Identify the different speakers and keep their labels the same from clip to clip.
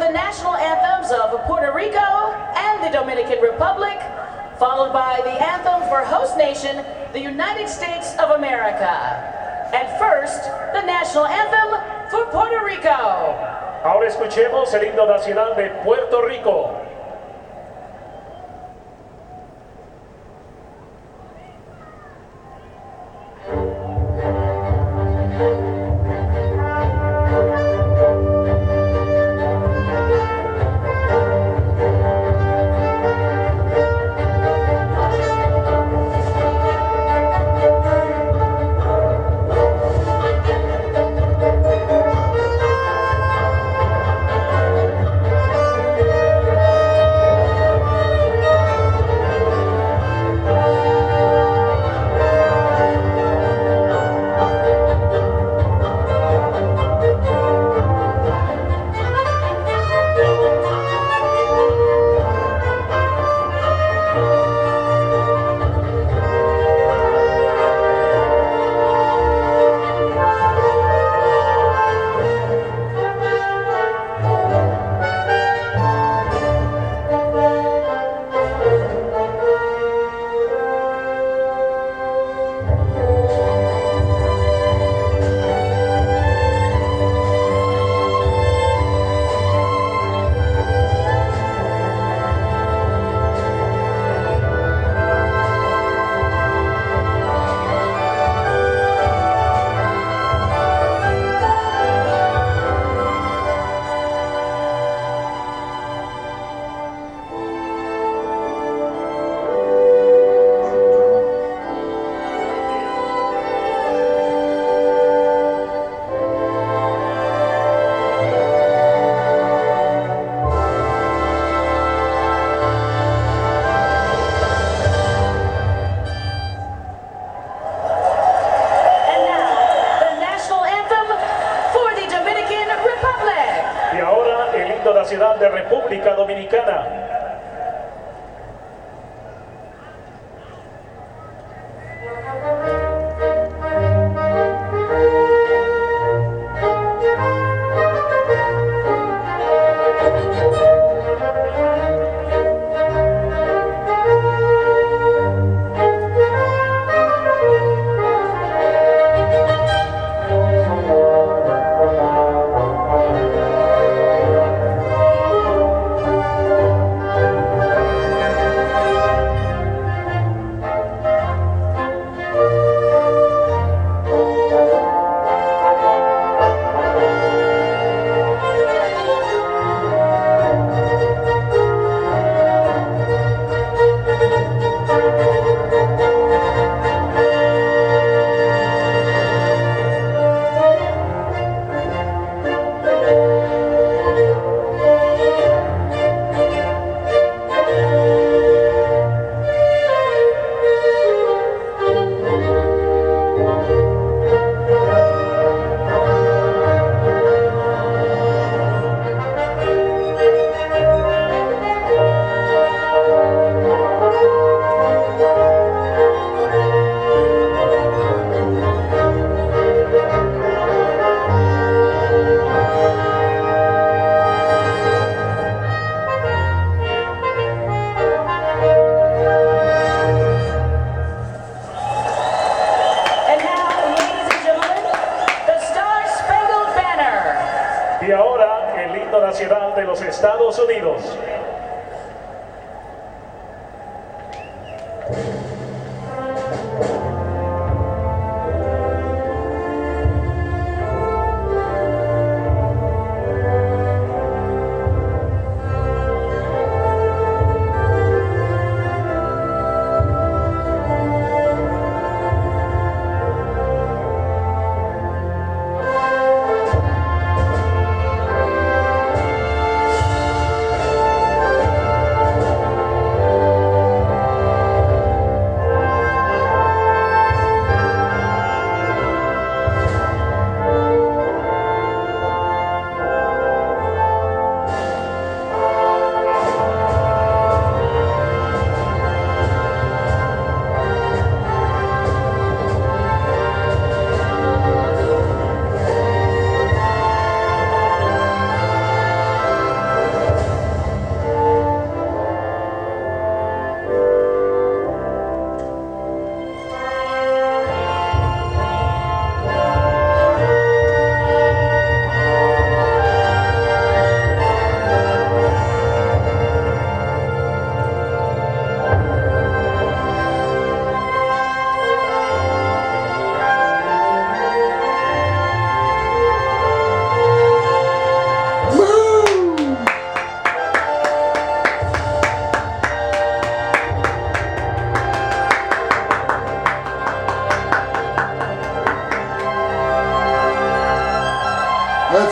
Speaker 1: the national anthems of Puerto Rico and the Dominican Republic, followed by the anthem for host nation, the United States of America. And first, the national anthem for Puerto Rico.
Speaker 2: Ahora escuchemos el himno nacional de Puerto Rico. Nacional de República Dominicana. Y ahora el himno nacional de los Estados Unidos.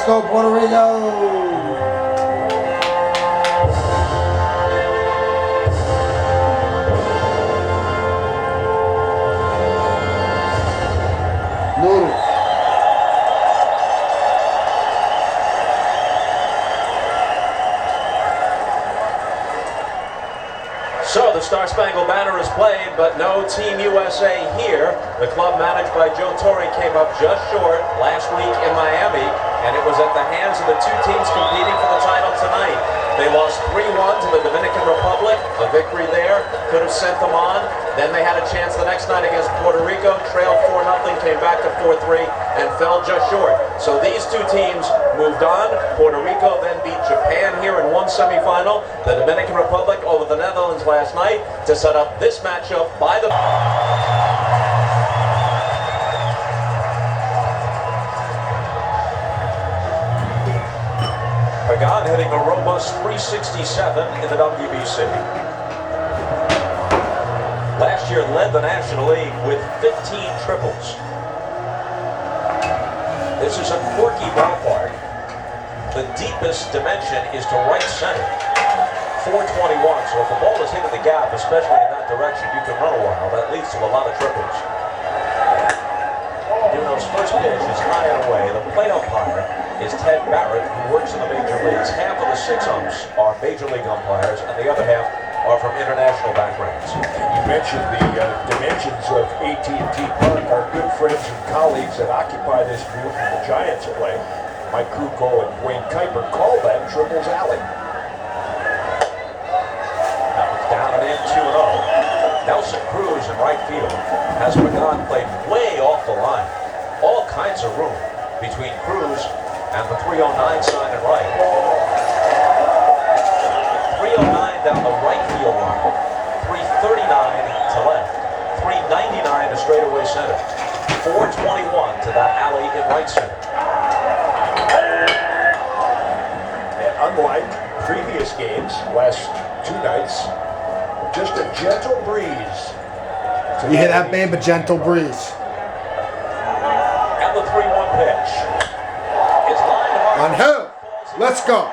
Speaker 3: Let's go, Puerto Rico. Noodles.
Speaker 4: So the Star Spangled Banner is played, but no Team USA here. The club managed by Joe Torre came up just short last week in Miami, and it was at the hands of the two teams competing for the title tonight. They lost 3-1 to the Dominican Republic. A victory there could have sent them on. Then they had a chance the next night against Puerto Rico, trailed 4-0, came back to 4-3, and fell just short. So these two teams moved on. Puerto Rico then beat Japan here in one semifinal. The Dominican Republic over the Netherlands last night to set up this matchup by the... Pagan hitting a robust 367 in the WBC. Last year led the National League with 15 triples. This is a quirky ballpark. The deepest dimension is to right center, 421. So if the ball is hitting the gap, especially in that direction, you can run a while. That leads to a lot of triples. Duno's first pitch is high and away. The plate umpire is Ted Barrett, who works in the major leagues. Half of the 6 umps are major league umpires, and the other half are from international backgrounds.
Speaker 5: You mentioned the dimensions of AT&T Park. Our good friends and colleagues that occupy this field from the Giants play, Mike Krukow and Dwayne Kuiper, call that Triples Alley.
Speaker 4: That was down and in 2-0. Nelson Cruz in right field has Pagan played way off the line. All kinds of room between Cruz and the 309 sign in right. 309 down the right field line. 339 to left. 399 to straightaway center. 421 to that alley in right center.
Speaker 5: And unlike previous games, last 2 nights, just a gentle breeze.
Speaker 3: You hear that, babe? A gentle breeze.
Speaker 4: And the 3-1 pitch. It's lined hard.
Speaker 3: On who? Let's go.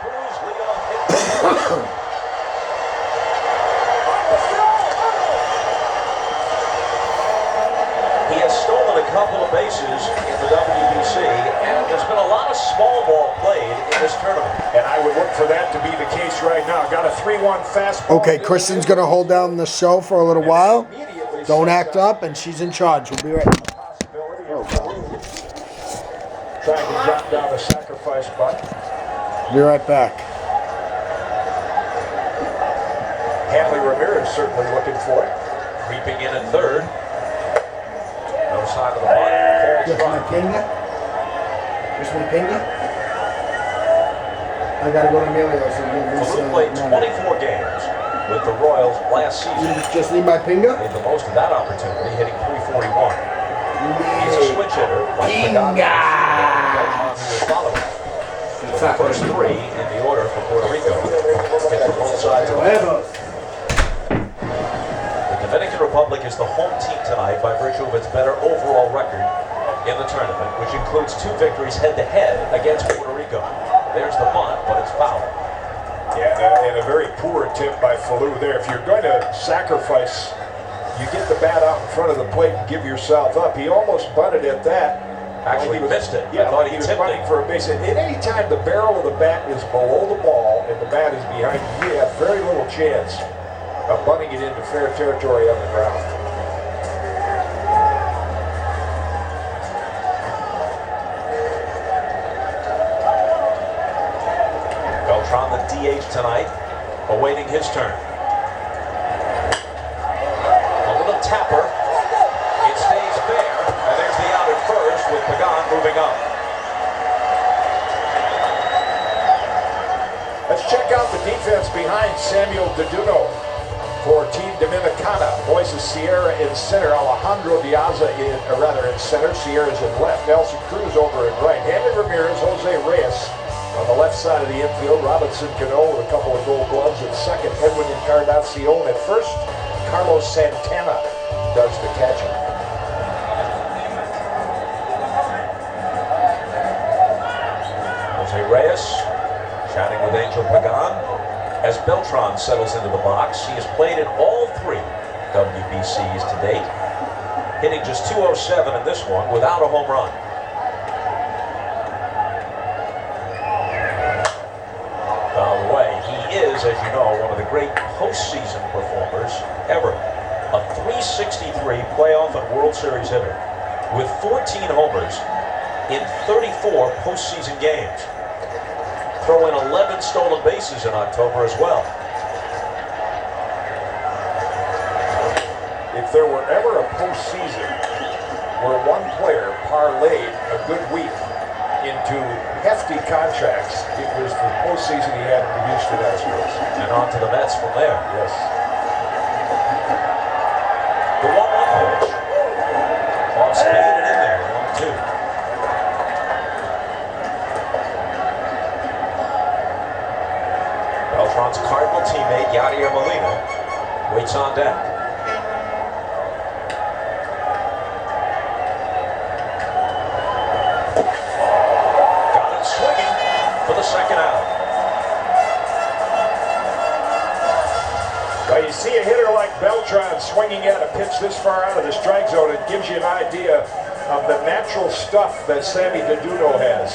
Speaker 4: He has stolen a couple of bases in the WBC, and there's been a lot of small ball played in this tournament.
Speaker 5: And I would look for that to be the case right now. Got a 3-1 fastball.
Speaker 3: Okay, Kristen's going to hold down the show for a little while. Don't act up, and she's in charge. We'll be right back.
Speaker 5: Trying to drop down the sacrifice bunt.
Speaker 3: Be right back.
Speaker 5: Hanley Ramirez certainly looking for it.
Speaker 4: Creeping in at third. No sign of the bunt.
Speaker 3: Just my pinga? Just my pinga? I gotta go to Emilio's and give this
Speaker 4: Farouk played 24 games with the Royals last season.
Speaker 3: You just need my pinga?
Speaker 4: Made the most of that opportunity, hitting 341. He's a switch hitter.
Speaker 3: Pinga!
Speaker 4: The first 3 in the order for Puerto Rico. Hit from both sides of the ball. The Dominican Republic is the home team tonight by virtue of its better overall record in the tournament, which includes 2 victories head-to-head against Puerto Rico. There's the bunt, but it's foul.
Speaker 5: Yeah, and a very poor attempt by Falou there. If you're going to sacrifice, you get the bat out in front of the plate and give yourself up. He almost bunted at that.
Speaker 4: Actually missed it.
Speaker 5: Yeah,
Speaker 4: I thought
Speaker 5: he was
Speaker 4: tipped
Speaker 5: bunting
Speaker 4: it.
Speaker 5: for a base hit. At any time the barrel of the bat is below the ball and the bat is behind you, you have very little chance of bunting it into fair territory on the ground.
Speaker 4: Beltran, the DH tonight, awaiting his turn. A little tapper. It stays fair, and there's the out at first with Pagan moving up.
Speaker 5: Let's check out the defense behind Samuel Deduno for Team Dominicana. Moises Sierra in center, Alejandro Diaz in center, Sierra's in left, Nelson Cruz over in right, Hanley Ramirez, Jose Reyes on the left side of the infield, Robinson Cano with a couple of gold gloves at second, Edwin Encarnacion at first, Carlos Santana does the catching.
Speaker 4: Reyes chatting with Angel Pagan as Beltran settles into the box. He has played in all 3 WBCs to date, hitting just .207 in this one without a home run. By the way, he is, as you know, one of the great postseason performers ever. A .363 playoff and World Series hitter with 14 homers in 34 postseason games. Throw in 11 stolen bases in October as well.
Speaker 5: If there were ever a postseason where one player parlayed a good week into hefty contracts, it was the postseason he had in the Houston Astros.
Speaker 4: And on to the Mets from there.
Speaker 5: Yes.
Speaker 4: The 1-1 pitch. Off speed and in there, 1-2. Beltran's Cardinal teammate Yadier Molina waits on deck. Got him swinging for the second out.
Speaker 5: Well, you see a hitter like Beltran swinging at a pitch this far out of the strike zone, it gives you an idea of the natural stuff that Sammy Deduno has.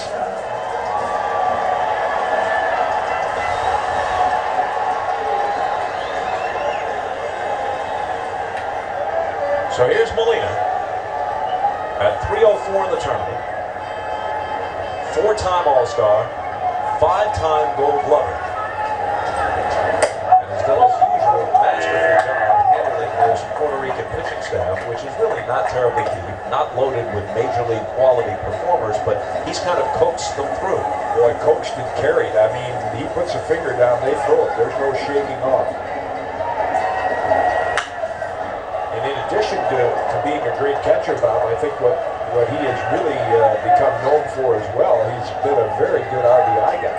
Speaker 4: So here's Molina at 304 in the tournament. 4-time All-Star, 5-time Gold Glover. And has done his usual masterful job handling his Puerto Rican pitching staff, which is really not terribly deep, not loaded with major league quality performers, but he's kind of coaxed them through.
Speaker 5: Boy, coached and carried. I mean, he puts a finger down, they throw it. There's no shaking off. In addition to being a great catcher, Bob, I think what he has really become known for as well, he's been a very good RBI guy.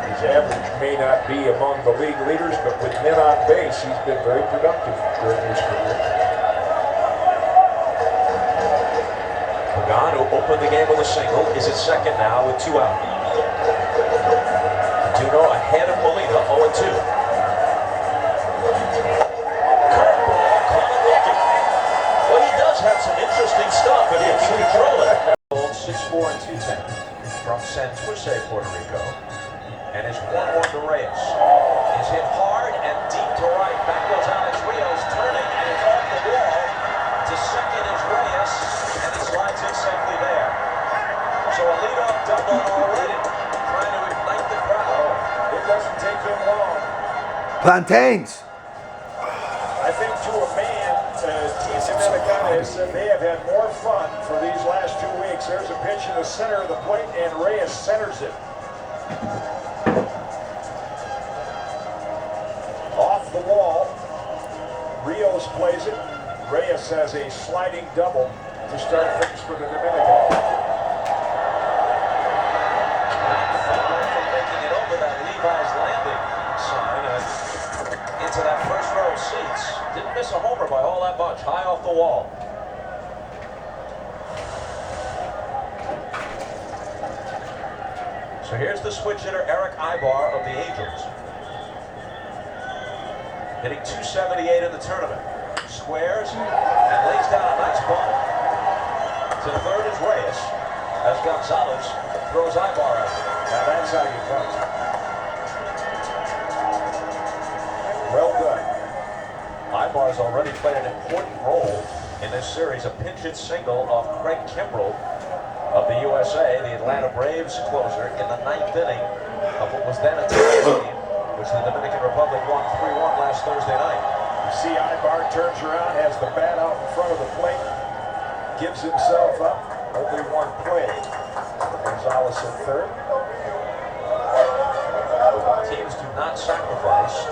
Speaker 5: His average may not be among the league leaders, but with men on base, he's been very productive during his career.
Speaker 4: Pagan, who opened the game with a single, is at second now with 2 out. Duno ahead of Molina, 0-2. Have some interesting stuff, but he can control it. 6'4" and 210 from Santurce, Puerto Rico, and his 1-1 to Reyes. Is hit hard and deep to right. Back goes Alex Rios, turning, and it's off the wall. To second is Reyes, and he slides in safely there. So a leadoff double already, trying to ignite the crowd.
Speaker 5: It doesn't take him long.
Speaker 3: Plantains.
Speaker 5: I think to a man, Team Dominicana has said they have had more fun for these last 2 weeks. There's a pitch in the center of the plate, and Reyes centers it. Off the wall, Rios plays it. Reyes has a sliding double to start things for the Dominican.
Speaker 4: From making it over that Levi's Landing sign and into that first row of seats. Didn't miss a homer by all that much, high off the wall. So here's the switch hitter, Eric Ibar of the Angels. Hitting .278 in the tournament. Squares and lays down a nice ball. To third is Reyes, as Gonzalez throws Ibar out.
Speaker 5: Now that's how you fight. Well done.
Speaker 4: Ibar's already played an important role in this series. A pinch hit single of Craig Kimbrell of the USA, the Atlanta Braves closer, in the 9th inning of what was then a tie game, which the Dominican Republic won 3-1 last Thursday night.
Speaker 5: You see Ibar turns around, has the bat out in front of the plate, gives himself up. Only one play. Gonzalez at third.
Speaker 4: Teams do not sacrifice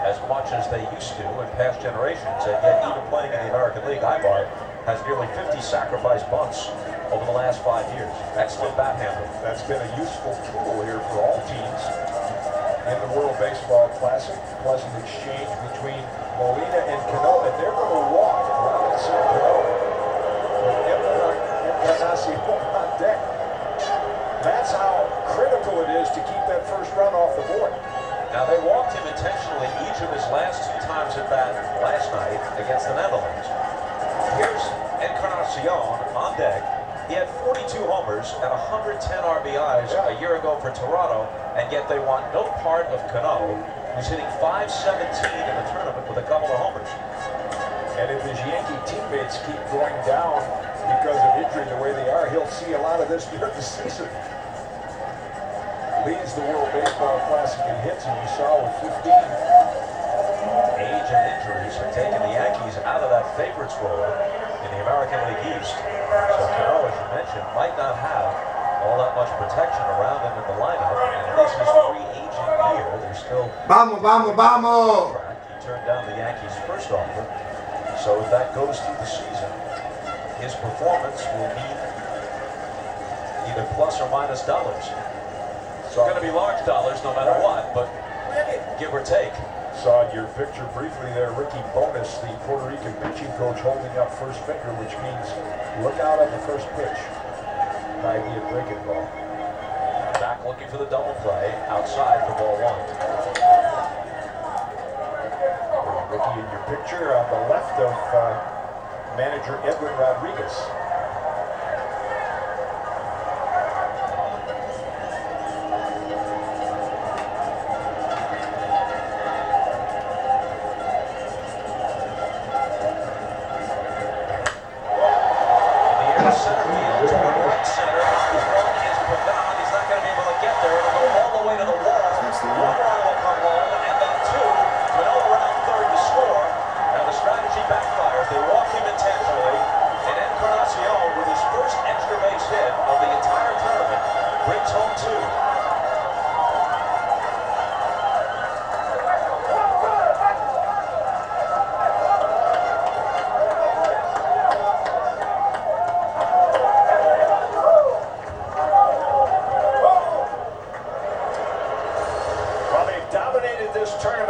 Speaker 4: as much as they used to in past generations, and yet even playing in the American League, Ibar has nearly 50 sacrifice bunts over the last 5 years. Excellent bat handling.
Speaker 5: That's been a useful tool here for all teams in the World Baseball Classic. Pleasant exchange between Molina and Cano, and they're going to walk Robinson Cano with Encarnacion on deck. That's how critical critical it is to keep that first run off the board.
Speaker 4: Now, they walked him intentionally each of his last 2 times at bat last night against the Netherlands. Here's Encarnacion on deck. He had 42 homers and 110 RBIs a year ago for Toronto, and yet they want no part of Cano, who's hitting .517 in the tournament with a couple of homers.
Speaker 5: And if his Yankee teammates keep going down because of injury the way they are, he'll see a lot of this during the season. Leads the World Baseball Classic in hits, and you saw with 15.
Speaker 4: Age and injuries have taken the Yankees out of that favorites role in the American League East. So Cano, as you mentioned, might not have all that much protection around him in the lineup. And this is free agent year. There's still
Speaker 3: Vamos, vamos, vamos!
Speaker 4: he turned down the Yankees' first offer. So if that goes through the season, his performance will mean either plus or minus dollars. It's going to be large dollars no matter what, but give or take.
Speaker 5: Saw your picture briefly there, Ricky Bonas, the Puerto Rican pitching coach, holding up first finger, which means look out on the first pitch. Might be a breaking ball.
Speaker 4: Back looking for the double play outside for ball 1.
Speaker 5: Ricky in your picture on the left of manager Edwin Rodriguez.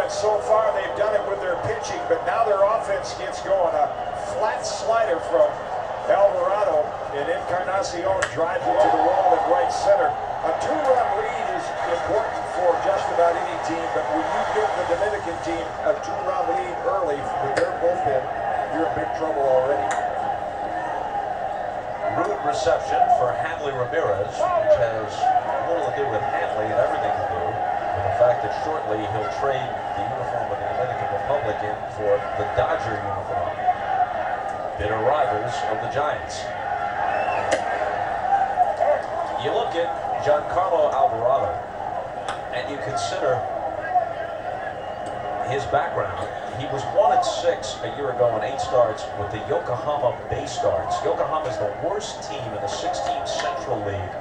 Speaker 5: So far, they've done it with their pitching, but now their offense gets going. A flat slider from Alvarado, and Encarnacion drives it to the wall at right center. A 2-run lead is important for just about any team, but when you give the Dominican team a 2-run lead early with their bullpen, you're in big trouble already.
Speaker 4: Rude reception for Hanley Ramirez, which has little to do with Hanley and everything to do with the fact that shortly he'll trade the uniform of the Dominican Republic in for the Dodger uniform. Bitter rivals of the Giants. You look at Giancarlo Alvarado and you consider his background. He was 1-6 a year ago in 8 starts with the Yokohama Bay Stars. Yokohama is the worst team in the 16 Central League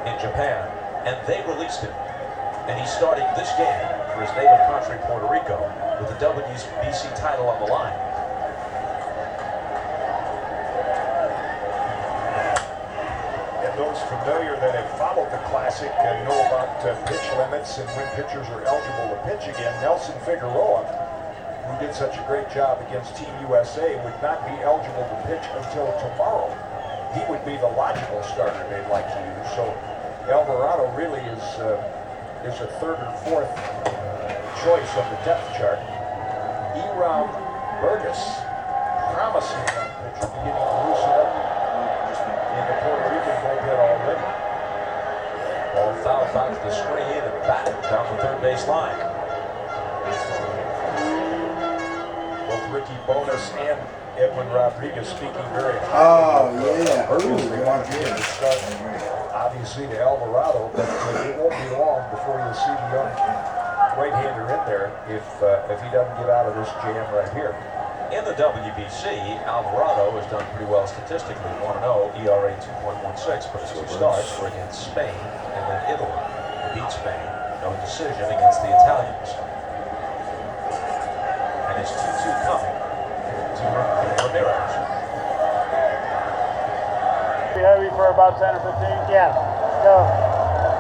Speaker 4: in Japan, and they released him. And he's starting this game for his native country, Puerto Rico, with the WBC title on the line.
Speaker 5: And those familiar that have followed the Classic and know about pitch limits and when pitchers are eligible to pitch again, Nelson Figueroa, who did such a great job against Team USA, would not be eligible to pitch until tomorrow. He would be the logical starter they'd like to use. So Alvarado really is a 3rd or 4th choice on the depth chart. Eram Burgess, promising pitcher, beginning to loosen up in the Puerto Rican bullpen already.
Speaker 4: Ball foul back to the screen and back down the third base line.
Speaker 5: Both Ricky Bonas and Edwin Rodriguez speaking very
Speaker 3: Oh,
Speaker 5: highly.
Speaker 3: yeah.
Speaker 5: Burgess, they want to give the start, obviously, to Alvarado, but it won't be long before you'll see the young right-hander in there if he doesn't get out of this jam right here.
Speaker 4: In the WBC, Alvarado has done pretty well statistically. 1-0, ERA 2.16, but his 2 starts were against Spain and then Italy. He beat Spain, no decision against the Italians. And it's 2-2 coming to Ramirez.
Speaker 6: Be heavy for about 10 or 15?
Speaker 7: Yeah.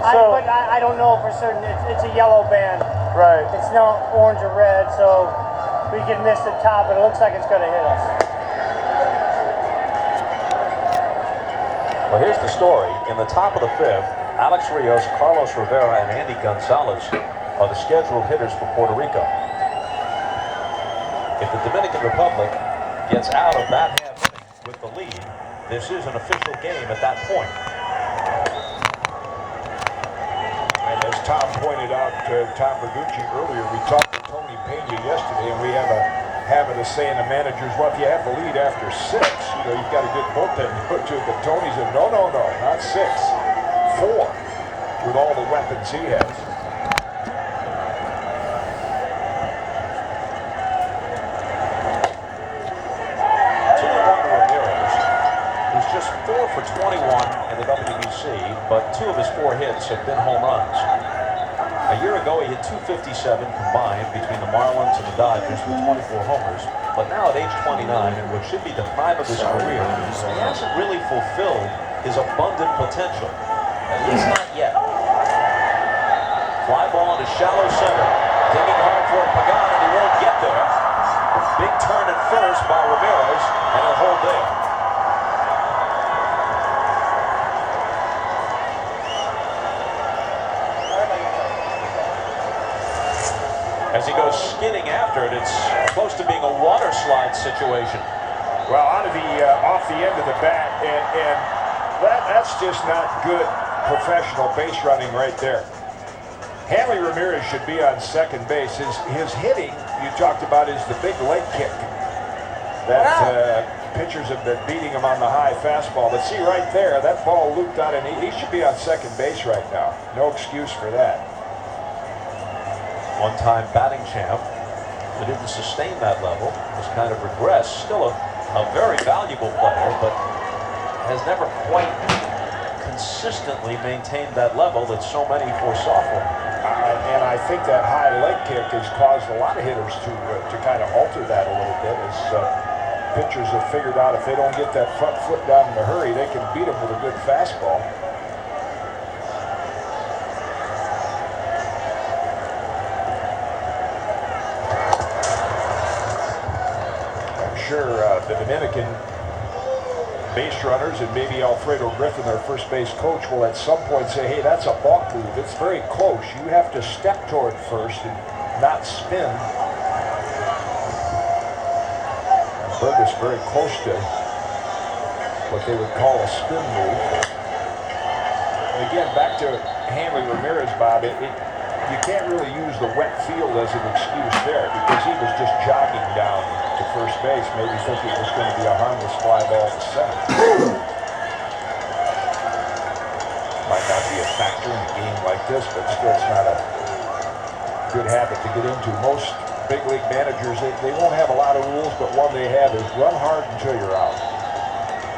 Speaker 7: But I don't know for certain. It's a yellow band.
Speaker 6: Right.
Speaker 7: It's not orange or red, so we can miss the top, but it looks like it's going to hit us.
Speaker 4: Well, here's the story. In the top of the 5th, Alex Rios, Carlos Rivera, and Andy Gonzalez are the scheduled hitters for Puerto Rico. If the Dominican Republic gets out of that half inning with the lead, this is an official game at that point.
Speaker 5: And as Tom pointed out, Tom Bergucci earlier, we talked to Tony Pena yesterday, and we have a habit of saying to managers, well, if you have the lead after 6, you've got a good bullpen to put to it. But Tony said, no, not 6, 4, with all the weapons he has.
Speaker 4: Just 4 for 21 in the WBC, but 2 of his 4 hits have been home runs. A year ago, he hit 257 combined between the Marlins and the Dodgers with 24 homers. But now at age 29, in what should be the prime of his career, he hasn't really fulfilled his abundant potential. At least not yet. Fly ball into shallow center. Digging hard for Pagan, and he won't get there. Big turn at first by Ramirez, and he'll hold there. As he goes skinning after it, it's close to being a water slide situation.
Speaker 5: Well, off the end of the bat, and that's just not good professional base running right there. Hanley Ramirez should be on second base. His hitting, you talked about, is the big leg kick that pitchers have been beating him on the high fastball. But see right there, that ball looped out, and he should be on second base right now. No excuse for that.
Speaker 4: One-time batting champ who didn't sustain that level, has kind of regressed. Still a very valuable player, but has never quite consistently maintained that level that so many foresaw for him.
Speaker 5: And I think that high leg kick has caused a lot of hitters to kind of alter that a little bit, as pitchers have figured out if they don't get that front foot down in a hurry, they can beat them with a good fastball. The Dominican base runners and maybe Alfredo Griffin, their first base coach, will at some point say, hey, that's a balk move. It's very close. You have to step toward first and not spin. Burgess very close to what they would call a spin move. And again, back to Hanley Ramirez, Bob, you can't really use the wet field as an excuse there, because he was just jogging down to first base, maybe thinking it was going to be a harmless fly ball to center. Might not be a factor in a game like this, but still it's not a good habit to get into. Most big league managers, they won't have a lot of rules, but one they have is run hard until you're out.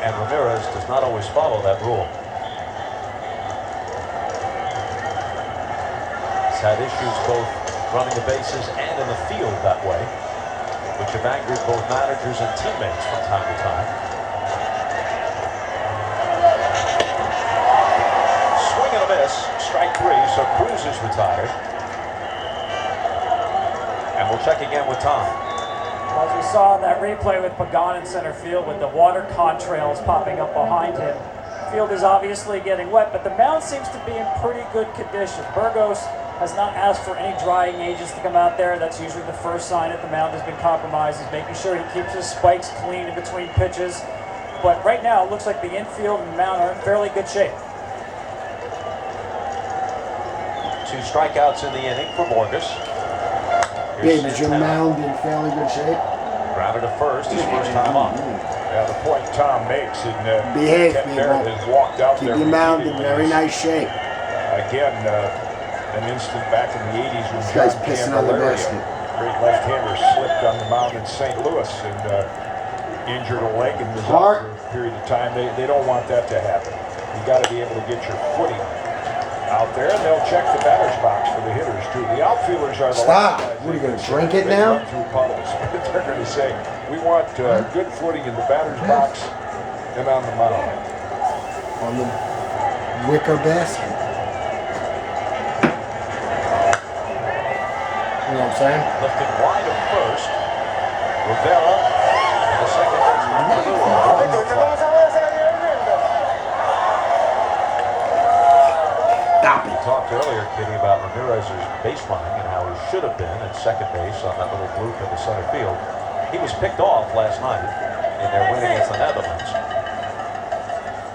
Speaker 4: And Ramirez does not always follow that rule. Had issues both running the bases and in the field that way, which have angered both managers and teammates from time to time. Swing and a miss, strike 3, so Cruz is retired. And we'll check again with Tom.
Speaker 8: Well, as we saw in that replay with Pagan in center field with the water contrails popping up behind him, field is obviously getting wet, but the mound seems to be in pretty good condition. Burgos has not asked for any drying agents to come out there. That's usually the first sign that the mound has been compromised, is making sure he keeps his spikes clean in between pitches. But right now, it looks like the infield and the mound are in fairly good shape.
Speaker 4: 2 strikeouts in the inning for Borges.
Speaker 3: Babe, is your mound in fairly good shape?
Speaker 4: Grounded to first, his first time up.
Speaker 5: Yeah, the point Tom makes, and
Speaker 3: behave,
Speaker 5: Ken Barrett has walked out
Speaker 3: keep
Speaker 5: there.
Speaker 3: your mound in very nice shape.
Speaker 5: Again, an instant back in the 80s when
Speaker 3: This guy's
Speaker 5: John
Speaker 3: pissing on the
Speaker 5: Candelaria,
Speaker 3: basket.
Speaker 5: great left-hander, slipped on the mound in St. Louis and injured a leg and was
Speaker 3: Mark.
Speaker 5: out for a period of time. They don't want that to happen. You got to be able to get your footing out there, and they'll check the batter's box for the hitters too. The outfielders are the
Speaker 3: Stop.
Speaker 5: last guys.
Speaker 3: What are you going to
Speaker 5: They
Speaker 3: drink it
Speaker 5: run
Speaker 3: now?
Speaker 5: through puddles. They're going to say, we want good footing in the batter's box and on the mound.
Speaker 3: On the wicker basket. You know what I'm saying?
Speaker 4: Lifted wide of first. Rivera, and the second baseman.
Speaker 3: happy.
Speaker 5: We talked earlier, Kitty, about Ramirez's base running and how he should have been at second base on that little bloop in the center field. He was picked off last night in their win against the Netherlands.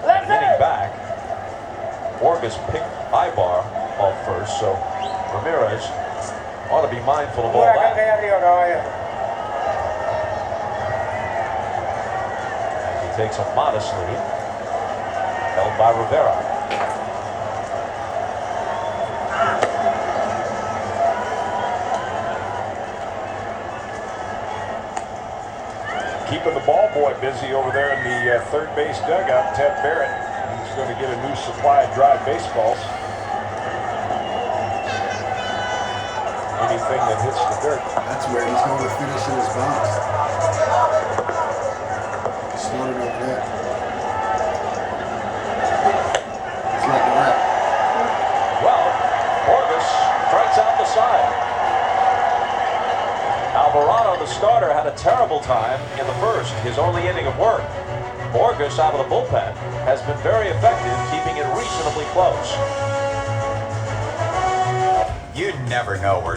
Speaker 5: And hitting back, Borges picked Ibar off first, so Ramirez ought to be mindful of all that. As he takes a modest lead, held by Rivera. Keeping the ball boy busy over there in the third base dugout, Ted Barrett. He's going to get a new supply of dry baseballs. Anything that hits the dirt.
Speaker 3: That's where he's going to finish in his box. Started over there. It's like a wrap.
Speaker 5: Well, Borges strikes out the side. Alvarado, the starter, had a terrible time in the first, his only inning of work. Borges, out of the bullpen, has been very effective, keeping it reasonably close.
Speaker 9: You never know where